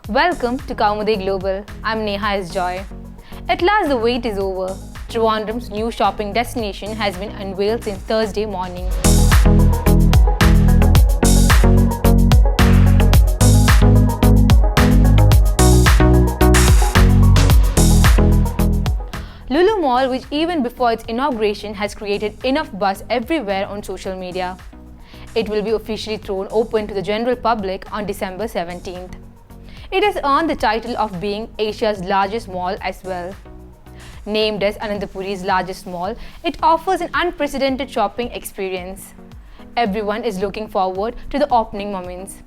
Welcome to Kaumudi Global. I'm Neha S. Joy. At last the wait is over. Trivandrum's new shopping destination has been unveiled since Thursday morning. Lulu Mall, which even before its inauguration has created enough buzz everywhere on social media. It will be officially thrown open to the general public on December 17th. It has earned the title of being Asia's largest mall as well. Named as Anantapuri's largest mall, it offers an unprecedented shopping experience. Everyone is looking forward to the opening moments.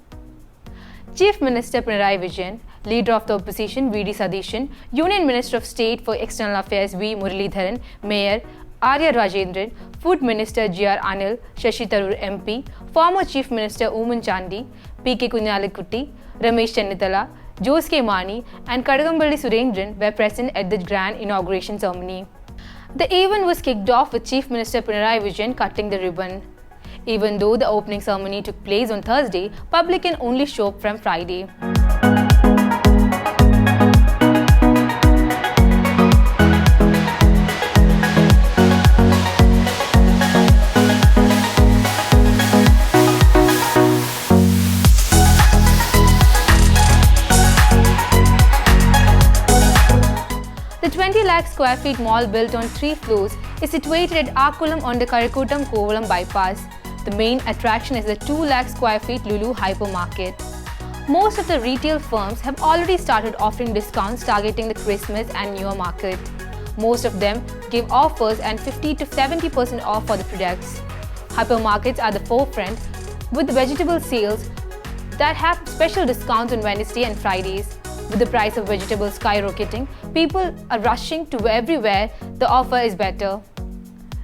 Chief Minister Pinarayi Vijayan, Leader of the Opposition V.D. Satheeshan, Union Minister of State for External Affairs V. Muralidharan, Mayor Arya Rajendran, Food Minister G.R. Anil, Shashi Tharoor MP, former Chief Minister Oomen Chandy, P.K. Kunyalikutti, Ramesh Chennithala, Jose K. Mani and Kadagambally Surendran were present at the grand inauguration ceremony. The event was kicked off with Chief Minister Pinarayi Vijayan cutting the ribbon. Even though the opening ceremony took place on Thursday, public can only show up from Friday. The 20 lakh square feet mall built on 3 floors is situated at Akkulam on the Karikuttam-Kovalam bypass. The main attraction is the 2 lakh square feet Lulu hypermarket. Most of the retail firms have already started offering discounts targeting the Christmas and New Year market. Most of them give offers and 50 to 70% off for the products. Hypermarkets are the forefront with the vegetable sales that have special discounts on Wednesday and Fridays. With the price of vegetables skyrocketing, people are rushing to everywhere the offer is better.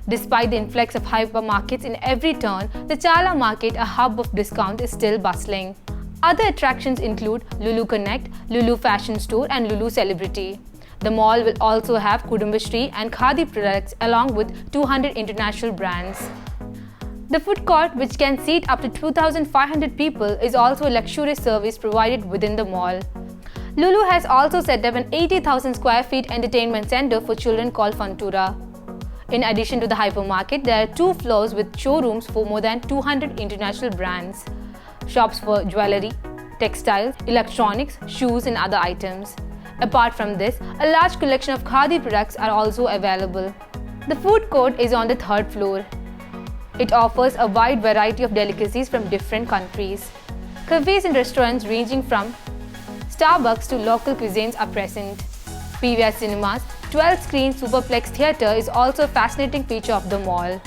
Despite the influx of hypermarkets in every turn, the Chala market, a hub of discount, is still bustling. Other attractions include Lulu Connect, Lulu Fashion Store and Lulu Celebrity. The mall will also have Kudumbashree and Khadi products along with 200 international brands. The food court, which can seat up to 2,500 people, is also a luxurious service provided within the mall. Lulu has also set up an 80,000 square feet entertainment center for children called Funtura. In addition to the hypermarket, there are 2 floors with showrooms for more than 200 international brands, shops for jewelry, textiles, electronics, shoes and other items. Apart from this, a large collection of Khadi products are also available. The food court is on the 3rd floor. It offers a wide variety of delicacies from different countries. Cafes and restaurants ranging from Starbucks to local cuisines are present. PVR Cinemas' 12-screen Superplex Theatre is also a fascinating feature of the mall.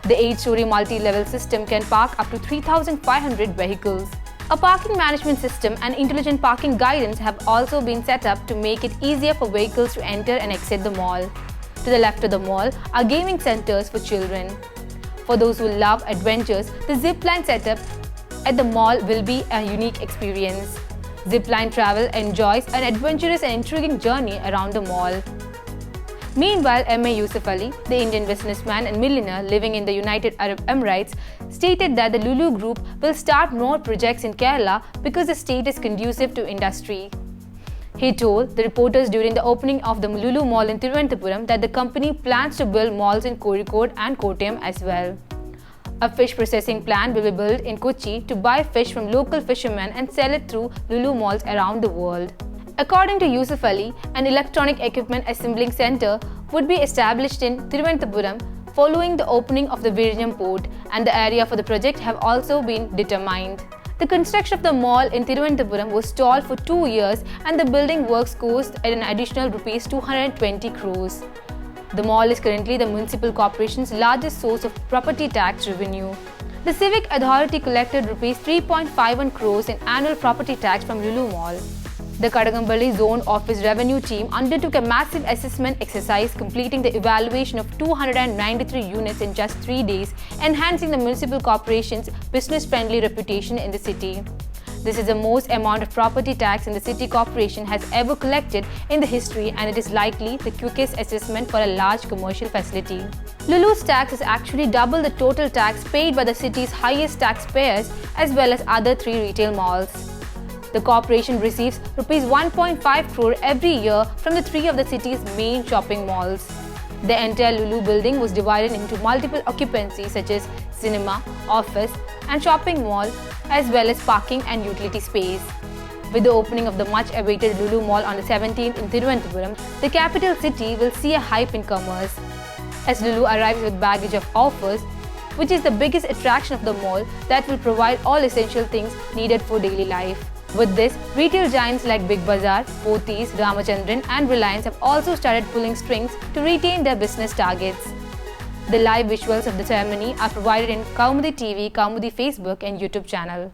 The 8-story multi-level system can park up to 3,500 vehicles. A parking management system and intelligent parking guidance have also been set up to make it easier for vehicles to enter and exit the mall. To the left of the mall are gaming centers for children. For those who love adventures, the zipline setup at the mall will be a unique experience. Zipline Travel enjoys an adventurous and intriguing journey around the mall. Meanwhile, M.A. Yusuf Ali, the Indian businessman and millionaire living in the United Arab Emirates, stated that the Lulu Group will start more projects in Kerala because the state is conducive to industry. He told the reporters during the opening of the Lulu Mall in Thiruvananthapuram that the company plans to build malls in Kozhikode and Kottayam as well. A fish processing plant will be built in Kochi to buy fish from local fishermen and sell it through Lulu malls around the world. According to Yusuf Ali, an electronic equipment assembling center would be established in Thiruvananthapuram following the opening of the Vizhinjam port, and the area for the project have also been determined. The construction of the mall in Thiruvananthapuram was stalled for 2 years and the building works cost at an additional Rs 220 crores. The mall is currently the municipal corporation's largest source of property tax revenue. The Civic Authority collected Rs 3.51 crores in annual property tax from Lulu Mall. The Kadagambally Zone Office Revenue Team undertook a massive assessment exercise, completing the evaluation of 293 units in just 3 days, enhancing the municipal corporation's business-friendly reputation in the city. This is the most amount of property tax in the city corporation has ever collected in the history, and it is likely the quickest assessment for a large commercial facility. Lulu's tax is actually double the total tax paid by the city's highest taxpayers as well as other 3 retail malls. The corporation receives Rs 1.5 crore every year from the three of the city's main shopping malls. The entire Lulu building was divided into multiple occupancies such as cinema, office and shopping mall, as well as parking and utility space. With the opening of the much-awaited Lulu Mall on the 17th in Thiruvananthapuram, the capital city will see a hype in commerce. As Lulu arrives with baggage of offers, which is the biggest attraction of the mall that will provide all essential things needed for daily life. With this, retail giants like Big Bazaar, Pothys, Ramachandran and Reliance have also started pulling strings to retain their business targets. The live visuals of the ceremony are provided in Kaumudi TV, Kaumudi Facebook and YouTube channel.